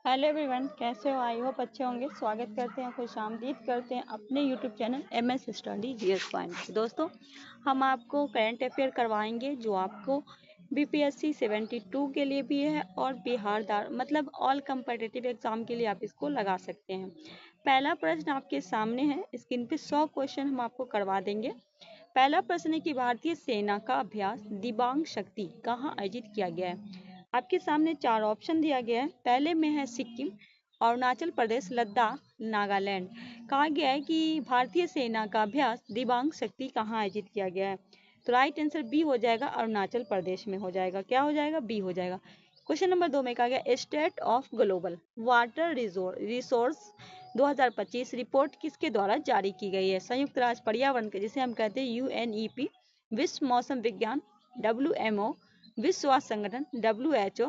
Hello everyone, कैसे हो? I hope अच्छे होंगे। स्वागत करते हैं, खुश आमदीद करते हैं अपने YouTube channel MS study GS point. दोस्तों, हम आपको करंट अफेयर करवाएंगे जो आपको BPSC 72 के लिए भी है और बिहार मतलब ऑल कम्पिटिटिव एग्जाम के लिए आप इसको लगा सकते हैं। पहला प्रश्न आपके सामने है, स्क्रीन पे 100 क्वेश्चन हम आपको करवा देंगे। पहला प्रश्न है कि भारतीय सेना का अभ्यास दिबांग शक्ति कहाँ आयोजित किया गया है। आपके सामने 4 ऑप्शन दिया गया है। पहले में है सिक्किम, अरुणाचल प्रदेश, लद्दाख, नागालैंड। कहा गया है कि भारतीय सेना का अभ्यास दिबांग शक्ति कहाँ आयोजित किया गया है। तो राइट आंसर बी हो जाएगा, अरुणाचल प्रदेश में हो जाएगा। क्या हो जाएगा? बी हो जाएगा। क्वेश्चन नंबर 2 में कहा गया state of global water resource 2025 report किसके द्वारा जारी की गई है। संयुक्त राष्ट्र पर्यावरण के, जिसे हम कहते हैं UNEP, विश्व मौसम विज्ञान WMO, विश्व स्वास्थ्य संगठन WHO,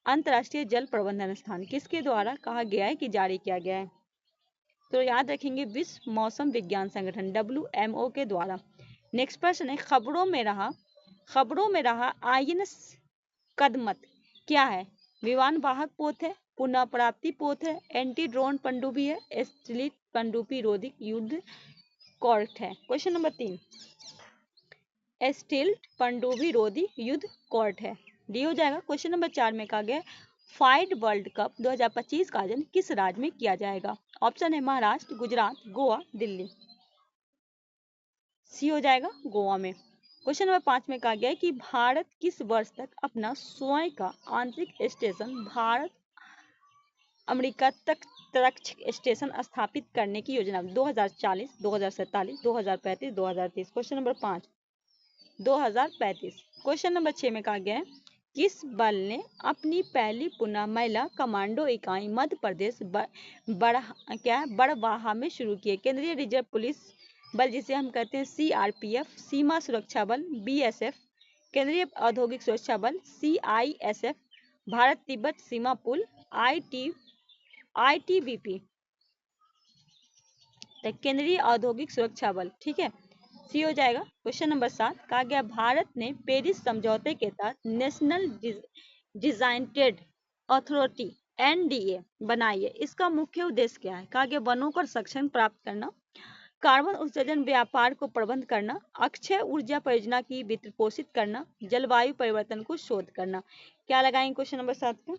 अंतर्राष्ट्रीय जल प्रबंधन संस्थान, किसके द्वारा कहा गया है कि जारी किया गया है। तो याद रखेंगे, विश्व मौसम विज्ञान संगठन WMO के द्वारा। नेक्स्ट प्रश्न है, खबरों में रहा INS कदमत क्या है। विमान वाहक पोत है, पुनः प्राप्ति पोत है, एंटी ड्रोन पनडुब्बी है, स्थिलित पनडुब्बी रोधी युद्ध कॉर्ट है। क्वेश्चन नंबर 3, स्टील पनडुब्बी रोधी युद्ध कॉर्ट है। डी हो जाएगा। क्वेश्चन नंबर 4 में कहा गया फाइड वर्ल्ड कप 2025 का आयोजन किस राज्य में किया जाएगा। ऑप्शन है महाराष्ट्र, गुजरात, गोवा, दिल्ली। सी हो जाएगा, गोवा में। क्वेश्चन नंबर 5 में कहा गया कि भारत किस वर्ष तक अपना स्वयं का आंतरिक स्टेशन भारत अमेरिका तक तटस्थ स्टेशन स्थापित करने की योजना 2040, 2047, 2035, 2030। Question number 5 2035। क्वेश्चन नंबर 6 में कहा गया है किस बल ने अपनी पहली पुनः महिला कमांडो इकाई मध्य प्रदेश बड़वाहा में शुरू की है। केंद्रीय रिजर्व पुलिस बल, जिसे हम कहते हैं CRPF, सीमा सुरक्षा बल BSF, केंद्रीय औद्योगिक सुरक्षा बल CISF, भारत तिब्बत सीमा पुल ITBP, केंद्रीय औद्योगिक सुरक्षा बल। ठीक है, सी हो जाएगा। क्वेश्चन नंबर 7 कहा गया भारत ने पेरिस समझौते के तहत नेशनल डिजाइनेटेड अथॉरिटी NDA बनाई है। इसका मुख्य उद्देश्य क्या है। कहा गया वनों का संरक्षण प्राप्त करना, कार्बन उत्सर्जन व्यापार को प्रबंध करना, अक्षय ऊर्जा परियोजना की वित्त पोषित करना, जलवायु परिवर्तन को शोध करना। क्या लगाएंगे क्वेश्चन नंबर 7 का?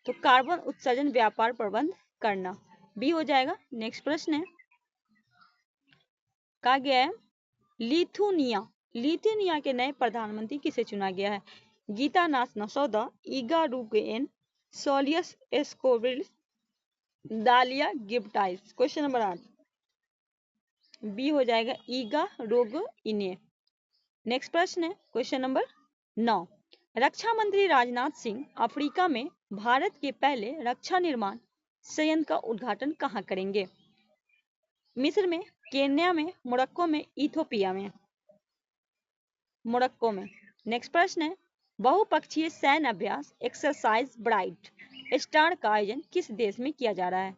तो कार्बन उत्सर्जन व्यापार प्रबंध करना, बी हो जाएगा। नेक्स्ट प्रश्न है, कहा गया है लिथुनिया के नए प्रधानमंत्री किसे चुना गया है। गीतानाथ नसौदा, इगा रुगेन, सोलियस एस्कोविल, दालिया गिब्टाइस। क्वेश्चन नंबर 8 बी हो जाएगा, ईगा रोग इने। नेक्स्ट प्रश्न है क्वेश्चन नंबर 9, रक्षा मंत्री राजनाथ सिंह अफ्रीका में भारत के पहले रक्षा निर्माण संयंत्र का उद्घाटन कहाँ करेंगे। मिस्र में, केन्या में, मोरक्को में, इथियोपिया में। मोरक्को में। नेक्स्ट प्रश्न है, बहुपक्षीय सैन्य अभ्यास एक्सरसाइज ब्राइट स्टार का आयोजन किस देश में किया जा रहा है।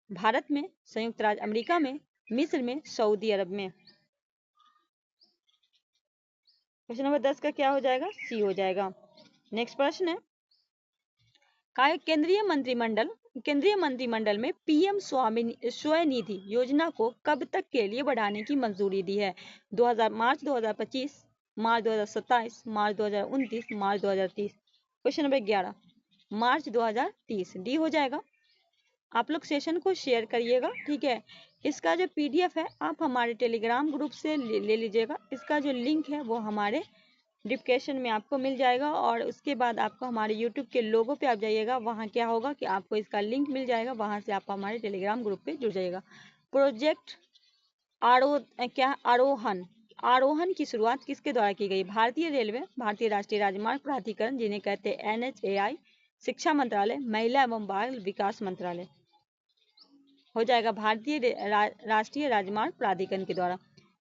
भारत में, संयुक्त राज्य अमेरिका में, मिस्र में, सऊदी अरब में। क्वेश्चन नंबर 10 का क्या हो जाएगा? सी हो जाएगा। नेक्स्ट प्रश्न है, केंद्रीय मंत्रिमंडल में PM स्वनिधि योजना को कब तक के लिए बढ़ाने की मंजूरी दी है। मार्च 2025, मार्च 2027, मार्च 2029, मार्च 2030। क्वेश्चन नंबर 11 मार्च 2030, डी हो जाएगा। आप लोग सेशन को शेयर करिएगा, ठीक है। इसका जो PDF है आप हमारे टेलीग्राम ग्रुप से ले लीजिएगा। इसका जो लिंक है वो हमारे डिस्क्रिप्शन में आपको मिल जाएगा, और उसके बाद आपको हमारे यूट्यूब के लोगो पे आप जाइएगा। वहाँ क्या होगा कि आपको इसका लिंक मिल जाएगा, वहाँ से आप हमारे टेलीग्राम ग्रुप पे जुड़ जाइएगा। प्रोजेक्ट आरोहण की शुरुआत किसके द्वारा की गई। भारतीय रेलवे, भारतीय राष्ट्रीय राजमार्ग प्राधिकरण, जिन्हें कहते हैं NHAI, शिक्षा मंत्रालय, महिला एवं बाल विकास मंत्रालय। हो जाएगा भारतीय राष्ट्रीय राजमार्ग प्राधिकरण के द्वारा।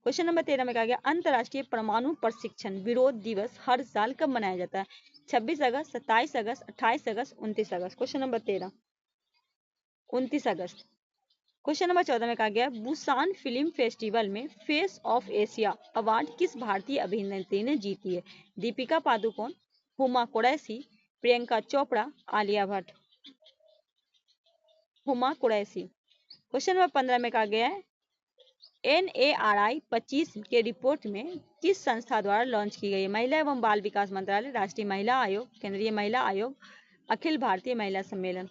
क्वेश्चन नंबर 13 में कहा गया अंतर्राष्ट्रीय परमाणु प्रशिक्षण विरोध दिवस हर साल कब मनाया जाता है। 26 अगस्त, 27 अगस्त, 28 अगस्त, 29 अगस्त। क्वेश्चन नंबर 13 29 अगस्त। क्वेश्चन नंबर 14 में कहा गया बुसान फिल्म फेस्टिवल में फेस ऑफ एशिया अवार्ड किस भारतीय अभिनेत्री ने जीती है। दीपिका पादुकोण, हुमा कुरैशी, प्रियंका चोपड़ा, आलिया भट्ट। हुमा कुरैशी। क्वेश्चन नंबर 15 में कहा गया है NARI 25 के रिपोर्ट में किस संस्था द्वारा लॉन्च की गई है? महिला एवं बाल विकास मंत्रालय, राष्ट्रीय महिला आयोग, केंद्रीय महिला आयोग, अखिल भारतीय महिला सम्मेलन।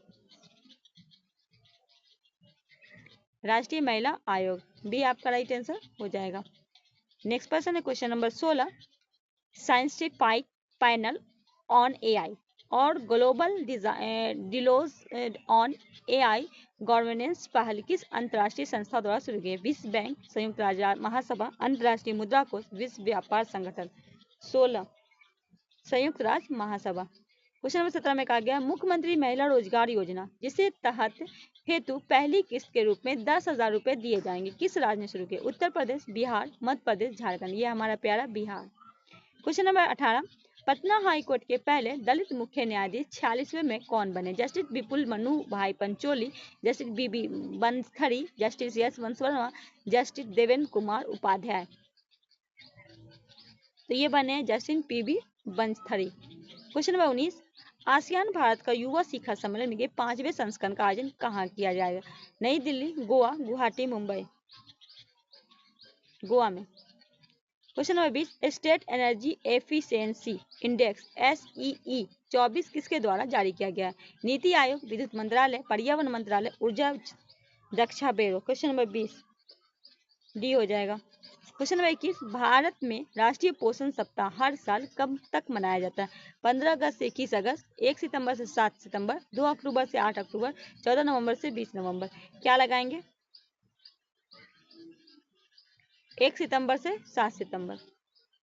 राष्ट्रीय महिला आयोग भी आपका राइट आंसर हो जाएगा। नेक्स्ट क्वेश्चन है question number 16, scientific panel on AI और ग्लोबल डिलोज ऑन AI गवर्नेंस पहल किस अंतर्राष्ट्रीय संस्था द्वारा शुरू की गई? विश्व बैंक, संयुक्त राज्य महासभा, अंतर्राष्ट्रीय मुद्रा कोष, विश्व व्यापार संगठन। 16 संयुक्त राज्य महासभा। क्वेश्चन नंबर 17 में कहा गया मुख्यमंत्री महिला रोजगार योजना जिसे तहत हेतु पहली किस्त के रूप में 10,000 रुपए दिए जाएंगे, किस राज्य ने शुरू किया? उत्तर प्रदेश, बिहार, मध्य प्रदेश, झारखंड। ये हमारा प्यारा Bihar. Question number 18, Patna high court के पहले दलित मुख्य न्यायाधीश 46वें में कौन बने? Justice Vipul Manu Bhai Pancholi, justice BB Banskhadi, justice Yashwant Varma, justice Devendra Kumar Upadhyay. तो ये बने justice PB Banskhadi. Question number 19, ASEAN Bharat का युवा शिखर सम्मेलन के 5वें संस्करण का आयोजन कहाँ किया जाएगा? नई दिल्ली, गोवा, गुवाहाटी, मुंबई। गोवा में। Question number 20, state energy efficiency index SEE 24 किसके द्वारा जारी किया गया है? नीति आयोग, विद्युत मंत्रालय, पर्यावरण मंत्रालय, ऊर्जा दक्षता ब्यूरो। क्वेश्चन नंबर 20 डी हो जाएगा। क्वेश्चन नंबर 21, भारत में राष्ट्रीय पोषण सप्ताह हर साल कब तक मनाया जाता है? 15 अगस्त से 21 अगस्त, 1 सितंबर से 7 सितंबर, 2 अक्टूबर से 8 अक्टूबर, 14 नवंबर से 20 नवंबर। क्या लगाएंगे? 1 सितंबर से 7 सितंबर।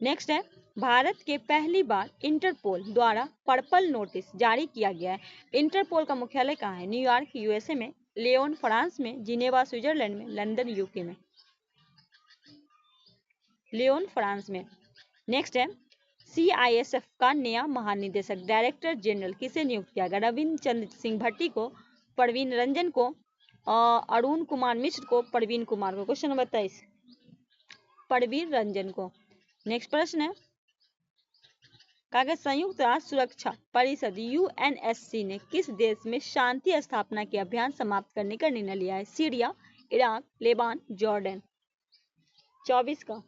नेक्स्ट है, भारत के पहली बार इंटरपोल द्वारा पर्पल नोटिस जारी किया गया है। इंटरपोल का मुख्यालय कहाँ है? न्यूयॉर्क USA में, लियोन फ्रांस में, जिनेवा स्विट्जरलैंड में, लंदन UK में। लियोन फ्रांस में। नेक्स्ट है, CISF का नया महानिदेशक डायरेक्टर जनरल किसे नियुक्त किया गया? रविंद्र चंद्र सिंह भट्टी को, परवीन रंजन को, अरुण कुमार मिश्र को, परवीन कुमार को। क्वेश्चन नंबर 23 परवीन रंजन को। नेक्स्ट प्रश्न है, कहा संयुक्त राष्ट्र सुरक्षा परिषद UNSC ने किस देश में शांति स्थापना के अभियान समाप्त करने का निर्णय लिया है? Syria, Iraq, लेबान, Jordan. 24 का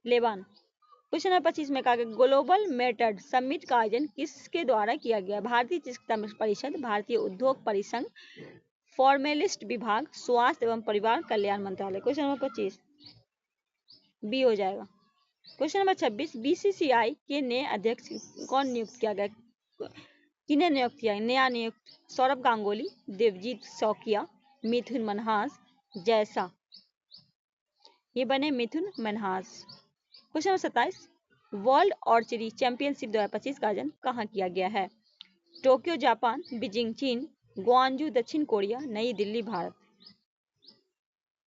लेबान। क्वेश्चन नंबर 25 में कहा गया ग्लोबल मेटड समिट का आयोजन किसके द्वारा किया गया? भारतीय चिकित्सा परिषद, भारतीय उद्योग परिसंघ, फॉर्मेलिस्ट विभाग, स्वास्थ्य एवं परिवार कल्याण मंत्रालय। क्वेश्चन नंबर 25 बी हो जाएगा। क्वेश्चन नंबर 26, BCCI के नए अध्यक्ष कौन नियुक्त किया गया? किन्हें नियुक्त किया? नया नियुक्त सौरभ गांगुली, देवजीत सौकिया, मिथुन मनहास, जैसा। ये बने Mithun Manhas. Question number 27, world archery championship 2025 का आयोजन कहाँ किया गया है? टोक्यो जापान, बीजिंग चीन, ग्वांजू दक्षिण कोरिया, नई दिल्ली भारत।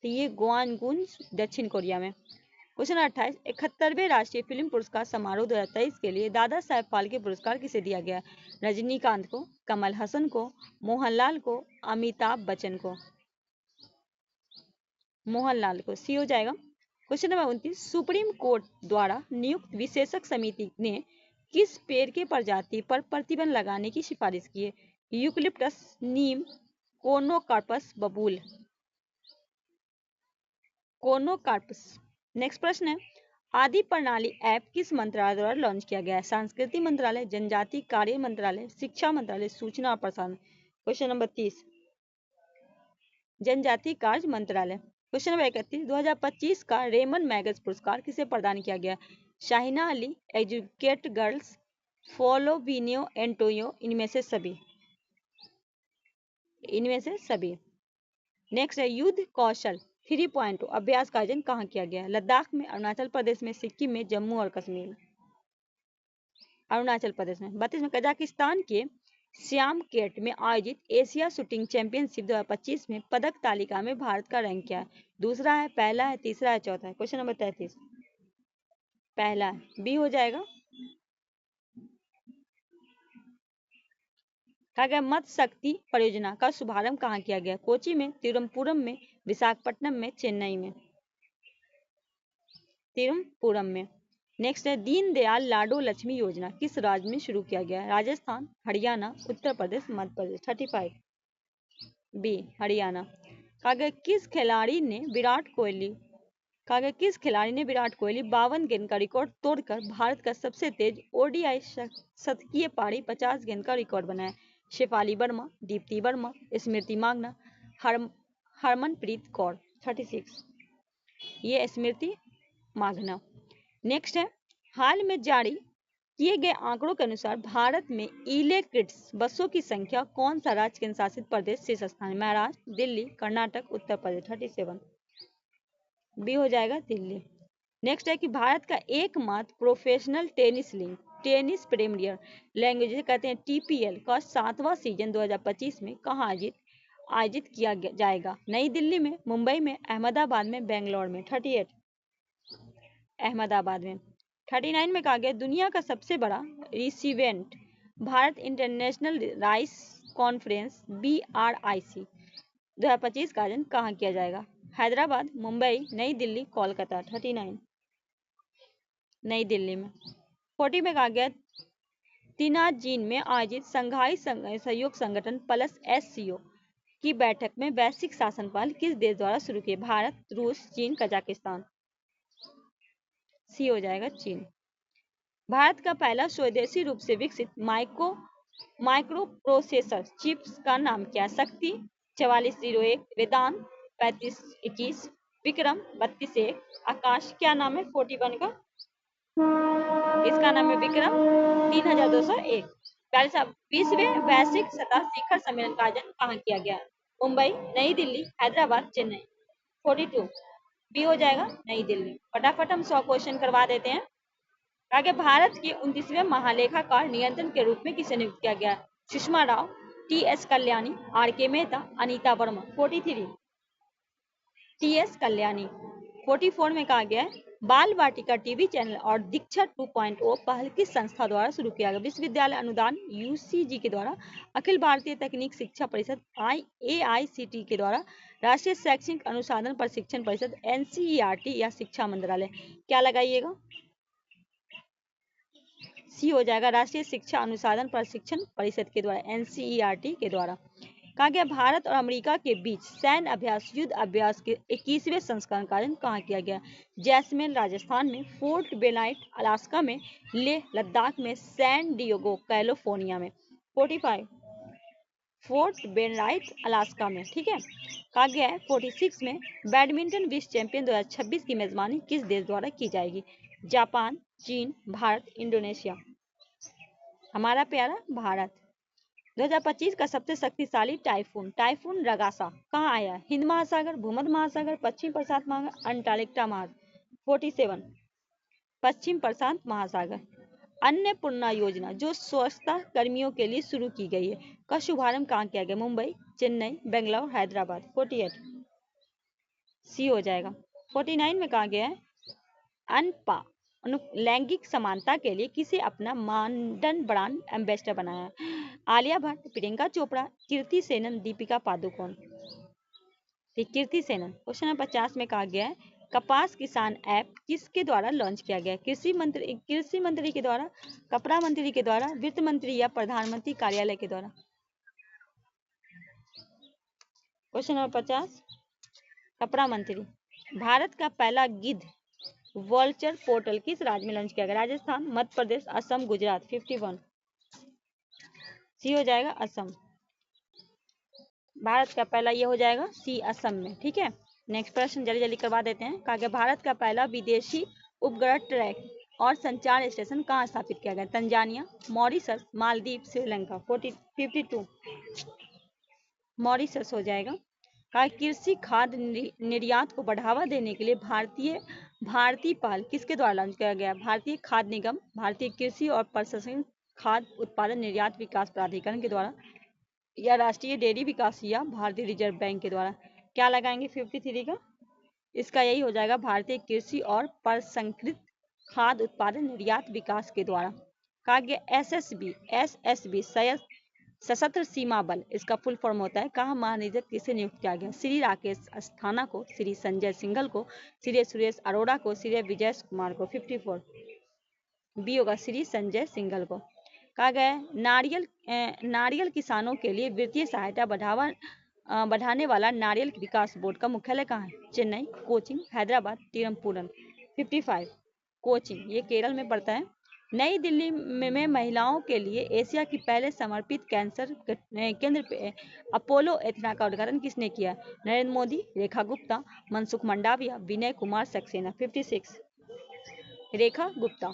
तो ये ग्वांगुन दक्षिण कोरिया में। क्वेश्चन 28, 71वें राष्ट्रीय फिल्म पुरस्कार समारोह 2023 के लिए दादा साहेब फाल्के पुरस्कार किसे दिया गया? रजनीकांत को, कमल हसन को, मोहनलाल को, अमिताभ बच्चन को। मोहनलाल को। सी हो जाएगा। क्वेश्चन नंबर 29, सुप्रीम कोर्ट द्वारा नियुक्त विशेषज्ञ समिति ने किस पेड़ के प्रजाति पर प्रतिबंध लगाने की सिफारिश की है? यूकलिप्टस, नीम, कोनोकार्पस, बबूल। कोनोकार्पस। नेक्स्ट प्रश्न है, आदि प्रणाली ऐप किस मंत्रालय द्वारा लॉन्च किया गया है? संस्कृति मंत्रालय, जनजाति कार्य मंत्रालय, शिक्षा मंत्रालय, सूचना और प्रसारण। क्वेश्चन नंबर 30 जनजाति कार्य मंत्रालय। क्वेश्चन नंबर 31, 2025 का रेमन मैगज पुरस्कार किसे प्रदान किया गया? शाहिना अली, एजुकेट गर्ल्स, फोलोविनियो एंटोयो, इनमें से सभी। नेक्स्ट है, युद्ध कौशल 3.0 अभ्यास का आयोजन कहाँ किया गया? लद्दाख में, अरुणाचल प्रदेश में, सिक्किम में, जम्मू और कश्मीर। अरुणाचल प्रदेश में। 32 में, कजाकिस्तान के श्यामकेट में आयोजित एशिया शूटिंग चैंपियनशिप 2025 में पदक तालिका में भारत का रैंक क्या है? दूसरा है, पहला है, तीसरा है, चौथा है। क्वेश्चन नंबर 33 पहला है। बी हो जाएगा। कहा गया मत्स्य शक्ति परियोजना का शुभारंभ कहाँ किया गया? कोची में, तिरुवनंतपुरम में, विशाखापट्टनम में, चेन्नई में। तिरुवनंतपुरम में। नेक्स्ट है, दीनदयाल लाडो लक्ष्मी योजना किस राज्य में शुरू किया गया? राजस्थान, हरियाणा, उत्तर प्रदेश, मध्य प्रदेश। 35 बी हरियाणा। कहा गया किस खिलाड़ी ने विराट कोहली 52 गेंद का रिकॉर्ड तोड़कर भारत का सबसे तेज ओडीआई शतकीय पारी 50 गेंद का रिकॉर्ड बनाया? शेफाली वर्मा, दीप्ति वर्मा, स्मृति मांगना, हरमनप्रीत कौर। 36 ये स्मृति मांगना। नेक्स्ट है, हाल में जारी किए गए आंकड़ों के अनुसार भारत में इलेक्ट्रिक बसों की संख्या कौन सा राज्य केंद्र शासित प्रदेश शीर्ष स्थान? महाराष्ट्र, दिल्ली, कर्नाटक, उत्तर प्रदेश। 37 बी हो जाएगा दिल्ली। नेक्स्ट है कि भारत का एकमात्र professional tennis league tennis premiere language कहते हैं टीपीएल का 7वां सीजन 2025 में कहाँ आयोजित किया जाएगा? नई दिल्ली में, मुंबई में, अहमदाबाद में, बेंगलोर में। 38 अहमदाबाद में। 39 में कहा गया दुनिया का सबसे बड़ा रिसीवेंट Bharat international rice conference BRIC 2025 का आयोजन कहाँ किया जाएगा? हैदराबाद, मुंबई, नई दिल्ली, कोलकाता। 39 नई दिल्ली में। 40 में कहा गया तिनाजिन में आयोजित संघाई सहयोग संगठन प्लस SCO की बैठक में वैश्विक शासन पहल किस देश द्वारा शुरू की? भारत, रूस, चीन, कजाकिस्तान। सी हो जाएगा चीन। भारत का पहला स्वदेशी रूप से विकसित माइक्रो प्रोसेसर चिप्स का नाम क्या? शक्ति 4401, वेदांत 3521, विक्रम 3201, आकाश क्या नाम है 41 का? इसका नाम है विक्रम 3201। 20वें वैश्विक सतह शिखर सम्मेलन का आयोजन कहाँ किया गया? मुंबई, नई दिल्ली, हैदराबाद, चेन्नई। 42 बी हो जाएगा नई दिल्ली। फटाफट हम 100 क्वेश्चन करवा देते हैं। आगे भारत के 29वें महालेखाकार नियंत्रण के रूप में किसे नियुक्त किया गया? Sushma Rao, TS Kalyani, RK Mehta, Anita Verma. 43 TS Kalyani. 44 में कहा गया है बाल वाटिका टीवी चैनल और दीक्षा 2.0 पहल किस संस्था द्वारा शुरू किया गया? विश्वविद्यालय अनुदान UCG के द्वारा, अखिल भारतीय तकनीक शिक्षा परिषद AICTE के द्वारा, राष्ट्रीय शैक्षिक अनुसंधान प्रशिक्षण परिषद NCERT या शिक्षा मंत्रालय। क्या लगाइएगा? सी हो जाएगा राष्ट्रीय शिक्षा अनुसंधान प्रशिक्षण परिषद के द्वारा NCERT के द्वारा। कहा गया भारत और अमेरिका के बीच सैन्य अभ्यास युद्ध अभ्यास के 21वें संस्करण का आयोजन कहाँ किया गया? जैसमिन राजस्थान में, फोर्ट बेनाइट अलास्का में, लेह लद्दाख में, सैन डिएगो कैलिफोर्निया में। 45 फोर्ट बेनाइट अलास्का में। ठीक है। कहा गया है 46 में बैडमिंटन विश्व चैंपियन 2026 की मेजबानी किस देश द्वारा की जाएगी? जापान, चीन, भारत, इंडोनेशिया। हमारा प्यारा भारत। 2025 का सबसे शक्तिशाली टाइफून रगासा कहाँ आया? हिंद महासागर, भूमध्य महासागर, पश्चिम प्रशांत महासागर, अंटार्कटिका महासागर। 47 पश्चिम प्रशांत महासागर। अन्नपूर्णा योजना जो स्वच्छता कर्मियों के लिए शुरू की गई है का शुभारंभ कहाँ किया गया? मुंबई, चेन्नई, बेंगलोर, हैदराबाद। 48 सी हो जाएगा। 49 में कहा गया है लैंगिक समानता के लिए किसे अपना मॉडर्न ब्रांड एम्बेसडर बनाया? आलिया भट्ट, प्रियंका चोपड़ा, कीर्ति सेनन, दीपिका पादुकोण। कीर्ति सेनन। क्वेश्चन नंबर 50 में कहा गया है कपास किसान ऐप किसके द्वारा लॉन्च किया गया? कृषि मंत्री के द्वारा, कपड़ा मंत्री के द्वारा, वित्त मंत्री या प्रधानमंत्री कार्यालय के द्वारा? क्वेश्चन नंबर 50 कपड़ा मंत्री। भारत का पहला गिद्ध वल्चर पोर्टल किस राज्य में लॉन्च किया गया? राजस्थान, मध्य प्रदेश, असम, गुजरात। 51 सी हो जाएगा असम। भारत का पहला ये हो जाएगा सी असम में। ठीक है। नेक्स्ट प्रश्न जल्दी जल्दी करवा देते हैं। कहा गया भारत का पहला विदेशी उपग्रह ट्रैक और संचार स्टेशन कहाँ स्थापित किया गया? Tanzania, Mauritius, Maldives, Sri Lanka. 52 Mauritius हो जाएगा। कहा कृषि खाद्य निर्यात को बढ़ावा देने के लिए भारतीय पहल किसके द्वारा लॉन्च किया गया? भारतीय खाद्य निगम, भारतीय कृषि और प्रसंस्करण खाद्य उत्पादन निर्यात विकास प्राधिकरण के द्वारा, या राष्ट्रीय डेयरी विकास या भारतीय रिजर्व बैंक के द्वारा। क्या लगाएंगे 53 का? इसका यही हो जाएगा भारतीय कृषि और प्रसंस्कृत खाद्य उत्पादन निर्यात विकास के द्वारा। कहा गया एसएसबी सशस्त्र सीमा बल इसका फुल फॉर्म होता है। कहाँ महानिदेशक किसे नियुक्त किया गया? श्री राकेश अस्थाना को, श्री संजय सिंघल को, श्री सुरेश अरोड़ा को, श्री विजय कुमार को। 54 बी होगा श्री संजय सिंघल को। कहा गया नारियल किसानों के लिए वित्तीय सहायता बढ़ाने वाला नारियल विकास बोर्ड का मुख्यालय कहाँ है? चेन्नई, कोचिन, हैदराबाद, तिरुवनंतपुरम। 55 कोचिन, ये केरल में पड़ता है। नई दिल्ली में महिलाओं के लिए एशिया की पहले समर्पित कैंसर केंद्र पे अपोलो एथना का उद्घाटन किसने किया? नरेंद्र मोदी, रेखा गुप्ता, मनसुख मंडाविया, विनय कुमार सक्सेना। 56 रेखा गुप्ता।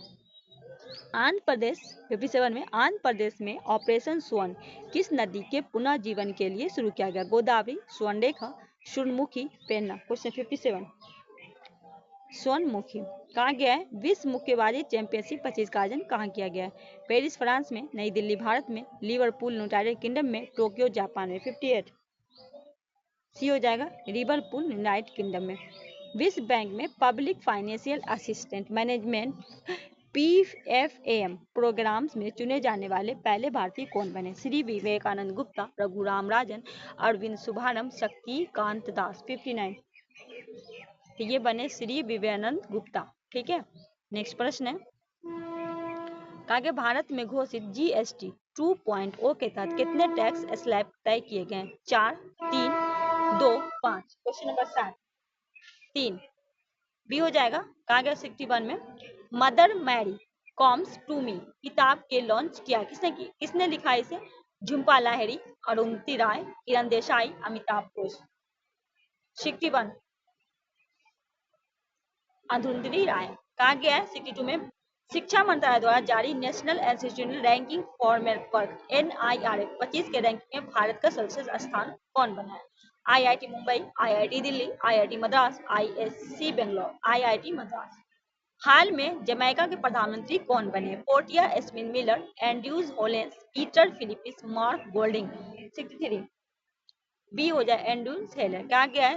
आंध्र प्रदेश 57 में आंध्र प्रदेश में ऑपरेशन स्वर्ण किस नदी के पुनर्जीवन के लिए शुरू किया गया? गोदावरी, स्वर्णरेखा, सूर्यमुखी, पेन्ना। क्वेश्चन 57 स्वर्णमुखी। कहाँ गया है? विश्व मुक्केबाजी चैंपियनशिप 25 का आयोजन कहाँ किया गया है? पेरिस फ्रांस में, नई दिल्ली भारत में, लिवरपूल यूनाइटेड किंगडम में, टोक्यो जापान में। 58 सी हो जाएगा, लिवरपूल यूनाइटेड किंगडम में। विश्व बैंक में public financial assistant management PFAM programmes में चुने जाने वाले पहले भारतीय कौन बने? श्री विवेकानंद गुप्ता, रघुराम राजन, अरविंद शुभारंभ, शक्तिकांत दास। 59 तो ये बने श्री विवेकानंद गुप्ता। ठीक है, नेक्स्ट प्रश्न है, कहा भारत में घोषित GST 2.0 के तहत कितने टैक्स स्लैब तय किए गए? 4, 3, 2, 5। क्वेश्चन नंबर 7 3 बी हो जाएगा। कहा गया 61 में mother Mary comes to me किताब के लॉन्च किया किसने लिखा इसे? झुम्पा लाहिड़ी, अरुंधति राय, किरण देसाई, अमिताभ घोष। 61 अरुंधति राय। कहा गया है 62 में शिक्षा मंत्रालय द्वारा जारी नेशनल इंस्टीट्यूशनल रैंकिंग फॉर्मेट पर NIRF 25 के रैंकिंग में भारत का सर्वश्रेष्ठ स्थान कौन बना है? IIT Mumbai, IIT Delhi, IIT Madras, ISC Bangalore. IIT Madras. हाल में जमैका के प्रधानमंत्री कौन बने? पोर्टिया एस्मिन Miller, Andrews Holness, Peter Phillips, Mark Golding. 63 बी हो जाए, एंड्रयूज हेलर। क्या गया है?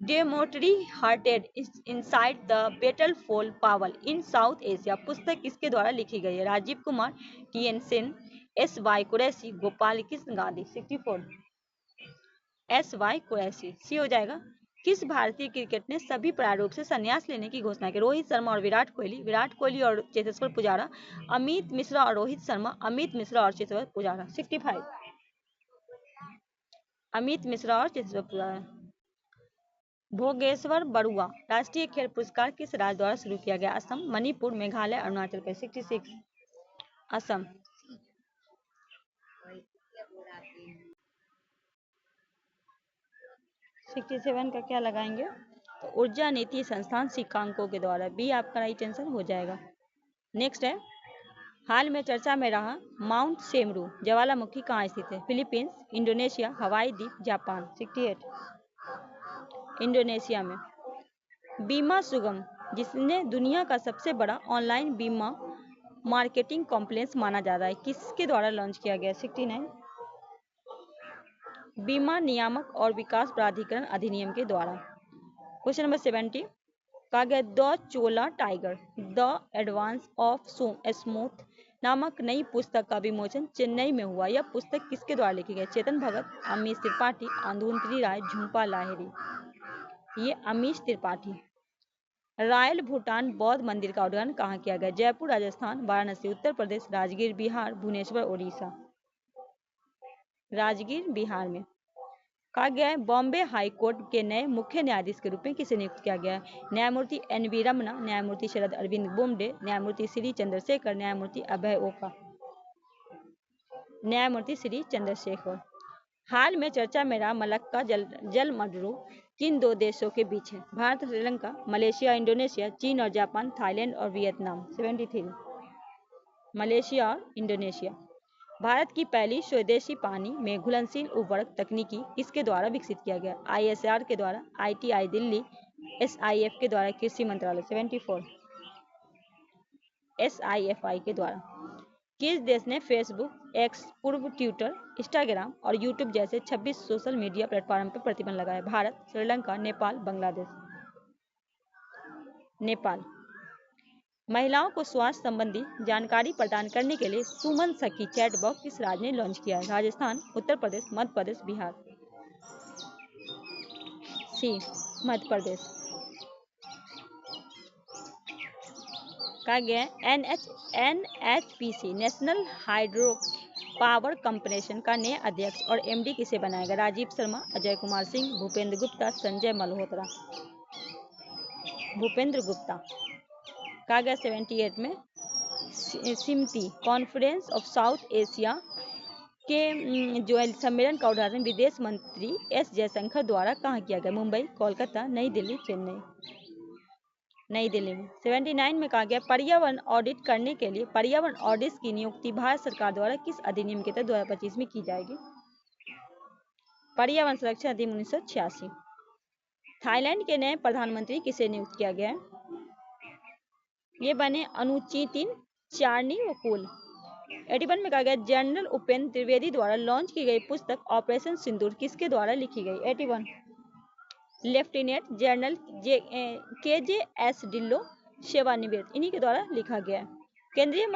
डेमोट्री हार्टेड इनसाइड द बैटलफील्ड पावल इन साउथ एशिया पुस्तक किसके द्वारा लिखी गई है? Rajiv Kumar, TN Sen, SY Qureshi, Gopal Krishna Gandhi. 64 SY Qureshi. सी हो जाएगा। किस भारतीय क्रिकेट ने सभी प्रारूप से संन्यास लेने की घोषणा की? रोहित शर्मा और विराट कोहली और चेतेश्वर पुजारा, अमित मिश्रा और रोहित शर्मा, अमित मिश्रा और चेतेश्वर पुजारा। 65 अमित मिश्रा और चेतेश्वर पुजारा। भोगेश्वर बरुआ राष्ट्रीय खेल पुरस्कार किस राज्य द्वारा शुरू किया गया? असम, मणिपुर, मेघालय, अरुणाचल प्रदेश। 66 असम। 67 का क्या लगाएंगे? तो ऊर्जा नीति संस्थान शिकागो के द्वारा। बी आपका राइट आंसर हो जाएगा। नेक्स्ट है, हाल में चर्चा में रहा माउंट सेमरू ज्वालामुखी कहाँ स्थित है? फिलीपींस, इंडोनेशिया, हवाई द्वीप, जापान। 68 इंडोनेशिया में। बीमा सुगम जिसने दुनिया का सबसे बड़ा ऑनलाइन बीमा मार्केटिंग कॉम्प्लेक्स माना जा रहा है, किसके द्वारा लॉन्च किया गया? 69 बीमा नियामक और विकास प्राधिकरण अधिनियम के द्वारा। क्वेश्चन नंबर 70 कहा गया the Chola tiger the advance of smooth नामक नई पुस्तक का विमोचन चेन्नई में हुआ। यह पुस्तक किसके द्वारा लिखी गई? चेतन भगत, अमीश त्रिपाठी, अरुंधति राय, झुम्पा लाहिड़ी। ये अमीश त्रिपाठी। रॉयल भूटान बौद्ध मंदिर का उद्घाटन कहाँ किया गया? जयपुर राजस्थान, वाराणसी उत्तर प्रदेश, राजगीर बिहार, भुवनेश्वर उड़ीसा। राजगीर बिहार में। कहा गया है बॉम्बे हाई कोर्ट के नए मुख्य न्यायाधीश के रूप में किसे नियुक्त किया गया है? न्यायमूर्ति NV रमना, न्यायमूर्ति शरद अरविंद बोबडे, न्यायमूर्ति श्री चंद्रशेखर, न्यायमूर्ति अभय ओका। न्यायमूर्ति श्री चंद्रशेखर। हाल में चर्चा में रहा मलक्का जल मडरू किन दो देशों के बीच है? भारत, श्रीलंका, मलेशिया, इंडोनेशिया, चीन और जापान, थाईलैंड और वियतनाम। 73 मलेशिया और इंडोनेशिया। भारत की पहली स्वदेशी पानी में घुलनशील उर्वरक तकनीकी किसके द्वारा विकसित किया गया? ISR के द्वारा, ITI दिल्ली, SIF के द्वारा, कृषि मंत्रालय। 74 SIFI के द्वारा। किस देश ने फेसबुक, एक्स पूर्व ट्विटर, इंस्टाग्राम और यूट्यूब जैसे 26 सोशल मीडिया प्लेटफॉर्म पर प्रतिबंध लगाया? भारत, श्रीलंका, नेपाल, बांग्लादेश। नेपाल। महिलाओं को स्वास्थ्य संबंधी जानकारी प्रदान करने के लिए सुमन सखी चैट बॉक्स किस राज्य ने लॉन्च किया है? राजस्थान, उत्तर प्रदेश, मध्य प्रदेश, बिहार। सी मध्य प्रदेश। कहा गया NHPC नेशनल पावर कंपनीशन का नया अध्यक्ष और एमडी किसे बनाया गया? राजीव शर्मा, अजय कुमार सिंह, भूपेंद्र गुप्ता, संजय मल्होत्रा। भूपेंद्र गुप्ता। कहा गया 78 में सिमटी कॉन्फ्रेंस ऑफ साउथ एशिया के जो सम्मेलन का उद्घाटन विदेश मंत्री एस जयशंकर द्वारा कहाँ किया गया? मुंबई, कोलकाता, नई दिल्ली, चेन्नई। नई दिल्ली में। 79 में कहा गया पर्यावरण ऑडिट करने के लिए पर्यावरण ऑडिट की नियुक्ति भारत सरकार द्वारा किस अधिनियम के तहत 2025 में की जाएगी? पर्यावरण संरक्षण अधिनियम 1986। थाईलैंड के नए प्रधानमंत्री किसे नियुक्त किया गया है? ये बने अनुचितिन चारनीवकुल। 81 में कहा गया जनरल उपेंद्र त्रिवेदी द्वारा लॉन्च की गई पुस्तक ऑपरेशन सिंदूर किसके द्वारा लिखी गई? 81 लेफ्टिनेंट जनरल KJS ढिल्लो सेवानिवृत्त इन्हीं के द्वारा लिखा गया है। केंद्रीय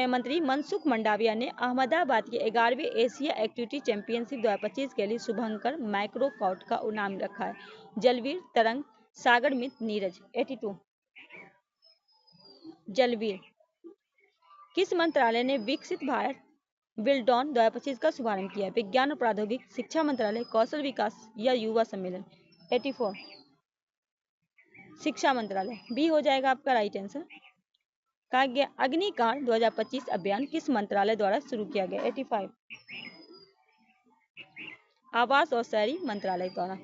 मंत्री मनसुख मंडाविया ने अहमदाबाद के 11वें एशिया एक्टिविटी चैंपियनशिप 2025 के लिए शुभंकर माइक्रोकॉट का नाम रखा है। जलवीर, तरंग, सागर मित, नीरज। 82 जलवीर। किस मंत्रालय ने विकसित भारत बिल्डॉन 2025 का शुभारंभ किया? विज्ञान और प्रौद्योगिकी, शिक्षा मंत्रालय, कौशल विकास या युवा सम्मेलन। 84 शिक्षा मंत्रालय। बी हो जाएगा आपका राइट आंसर। कहा गया अग्निकांड 2025 अभियान किस मंत्रालय द्वारा शुरू किया गया? 85 आवास और शहरी मंत्रालय द्वारा।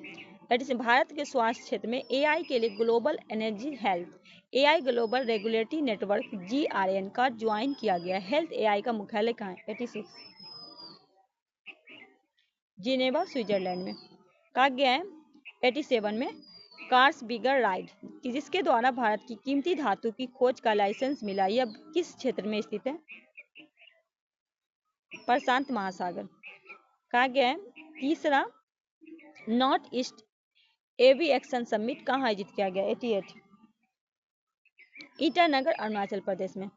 भारत के स्वास्थ्य क्षेत्र में AI के लिए global energy health AI global regulatory network GRN का ज्वाइन किया गया। हेल्थ AI का मुख्यालय कहाँ है? 86 जिनेवा, स्विट्जरलैंड में। कहा गया है 87 में कार्स बिगर राइड जिसके द्वारा भारत की कीमती धातु की खोज का लाइसेंस मिला, यह किस क्षेत्र में स्थित है? प्रशांत महासागर। कहा गया है तीसरा नॉर्थ ईस्ट एविएशन समिट कहाँ आयोजित किया गया? 88 ईटानगर, अरुणाचल प्रदेश में।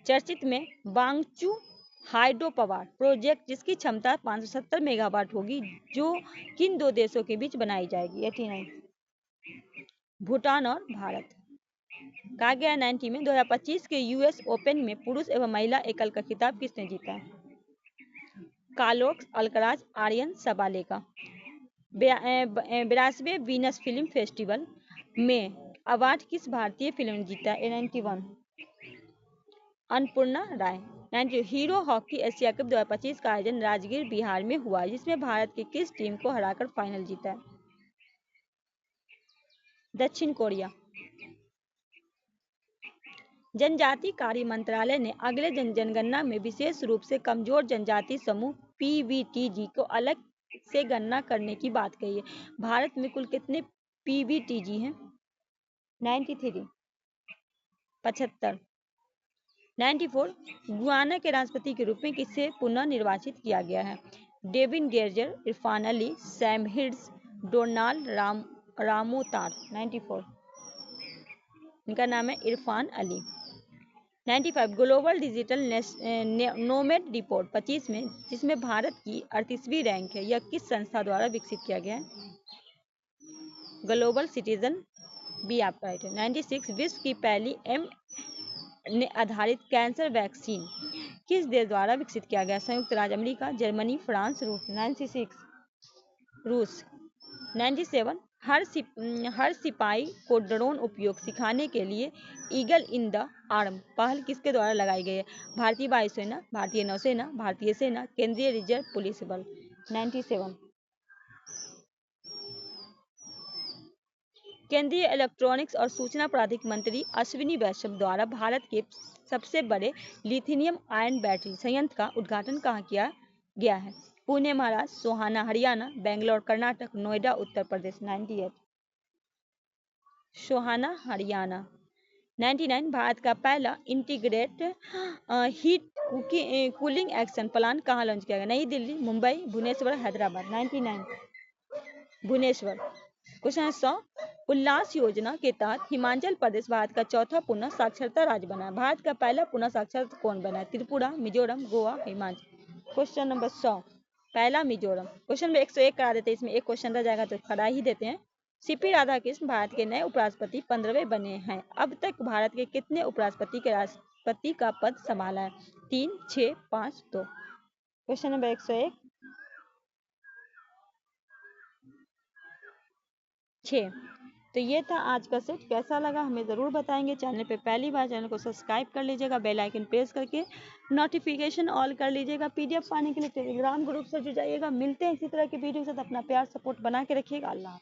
चर्चित में बांगचू हाइड्रो पावर प्रोजेक्ट जिसकी क्षमता 570 मेगावाट होगी जो किन दो देशों के बीच बनाई जाएगी? 89 भूटान और भारत। कहा गया 90 में 2025 के US ओपन में पुरुष एवं महिला एकल का खिताब किसने जीता है? Carlos Alcaraz, Aryna Sabalenka. 82वें वीनस फिल्म फेस्टिवल में अवार्ड किस भारतीय फिल्म ने जीता? 91 Annapurna Rai. 90 Hero hockey Asia cup 2025 का आयोजन राजगीर, बिहार में हुआ जिसमें भारत की किस टीम को हराकर फाइनल जीता है? दक्षिण कोरिया। जनजाति कार्य मंत्रालय ने अगले जनगणना में विशेष रूप से कमजोर जनजाति समूह PVTG को अलग से गणना करने की बात कही है। भारत में कुल कितने PVTG हैं? 93 75 94 गुयाना के राष्ट्रपति के रूप में किसे पुनः निर्वाचित किया गया है? डेविन गेर्जर, Irfaan Ali, Sam Hinds, Donald Ramotar. 94 इनका नाम है Irfaan Ali. 95 global digital nomad report 25 में जिसमें भारत की 38वीं रैंक है, यह किस संस्था द्वारा विकसित किया गया है? ग्लोबल सिटीजन बी आपका राइट है। 96 विश्व की पहली mRNA आधारित कैंसर वैक्सीन किस देश द्वारा विकसित किया गया? संयुक्त राज्य अमेरिका, जर्मनी, फ्रांस, रूस। 96 रूस। 97 हर सिपाही को ड्रोन उपयोग सिखाने के लिए ईगल इन द आर्म पहल किसके द्वारा लगाई गई है? भारतीय वायुसेना, भारतीय नौसेना, भारतीय सेना, केंद्रीय रिजर्व पुलिस बल। 97 केंद्रीय इलेक्ट्रॉनिक्स और सूचना प्रौद्योगिकी मंत्री अश्विनी वैष्णव द्वारा भारत के सबसे बड़े लिथियम आयन बैटरी संयंत्र का उद्घाटन कहाँ किया गया है? पुणे महाराष्ट्र, सोहाना हरियाणा, बेंगलोर कर्नाटक, नोएडा उत्तर प्रदेश। 98 सोहाना हरियाणा। 99 भारत का पहला integrate heat cooling action plant कहाँ लॉन्च किया गया? नई दिल्ली, मुंबई, भुवनेश्वर, हैदराबाद। 99 भुवनेश्वर। क्वेश्चन 100 उल्लास योजना के तहत हिमाचल प्रदेश भारत का चौथा पुनः साक्षरता राज्य बना। भारत का पहला पुनः साक्षरता कौन बना? त्रिपुरा, मिजोरम, गोवा, हिमाचल। क्वेश्चन नंबर 100 पहला मिजोरम। क्वेश्चन नंबर 101 करा देते हैं, इसमें एक क्वेश्चन रह जाएगा तो खड़ा ही देते हैं। CP राधाकृष्ण भारत के नए उपराष्ट्रपति 15वें बने हैं। अब तक भारत के कितने उपराष्ट्रपति के राष्ट्रपति का पद संभाला है? 3, 6, 5, 2। Question number 101 6। तो ये था आज का सेट। कैसा लगा हमें ज़रूर बताएंगे। चैनल पे पहली बार, चैनल को सब्सक्राइब कर लीजिएगा, बेल आइकन प्रेस करके नोटिफिकेशन ऑल कर लीजिएगा। पीडीएफ पाने के लिए टेलीग्राम ग्रुप से जुड़ जाइएगा। मिलते हैं इसी तरह की वीडियो के साथ। अपना प्यार सपोर्ट बना के रखिएगा। अल्लाह।